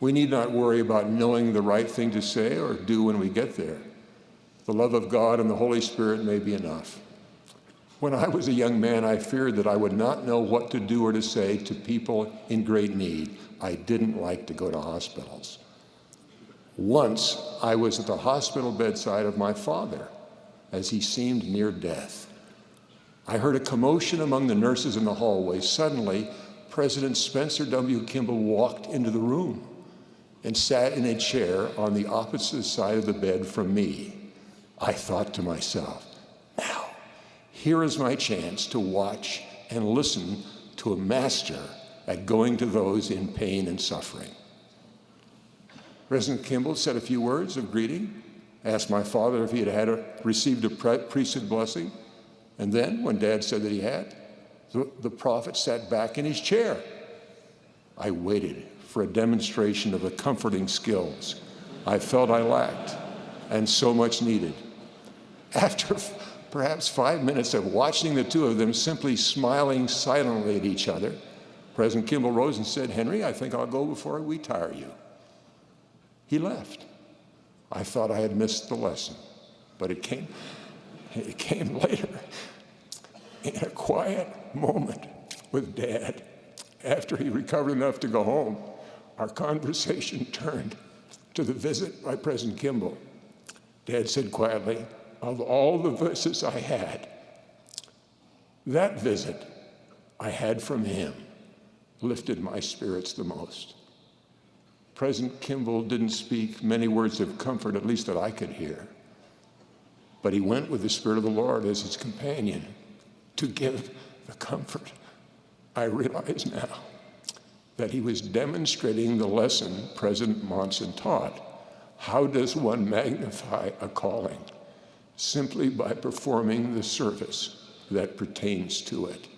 We need not worry about knowing the right thing to say or do when we get there. The love of God and the Holy Spirit may be enough. When I was a young man, I feared that I would not know what to do or to say to people in great need. I didn't like to go to hospitals. Once, I was at the hospital bedside of my father as he seemed near death. I heard a commotion among the nurses in the hallway. Suddenly, President Spencer W. Kimball walked into the room and sat in a chair on the opposite side of the bed from me. I thought to myself, now, here is my chance to watch and listen to a master at going to those in pain and suffering. President Kimball said a few words of greeting, asked my father if he had received a priesthood blessing, and then, when Dad said that he had, the prophet sat back in his chair. I waited for a demonstration of the comforting skills I felt I lacked and so much needed. After perhaps 5 minutes of watching the two of them simply smiling silently at each other, President Kimball rose and said, "Henry, I think I'll go before we tire you." He left. I thought I had missed the lesson, but it came later. In a quiet moment with Dad, after he recovered enough to go home, our conversation turned to the visit by President Kimball. Dad said quietly, "Of all the visits I had, that visit I had from him lifted my spirits the most." President Kimball didn't speak many words of comfort, at least that I could hear, but he went with the Spirit of the Lord as his companion to give the comfort. I realize now that he was demonstrating the lesson President Monson taught. How does one magnify a calling? Simply by performing the service that pertains to it.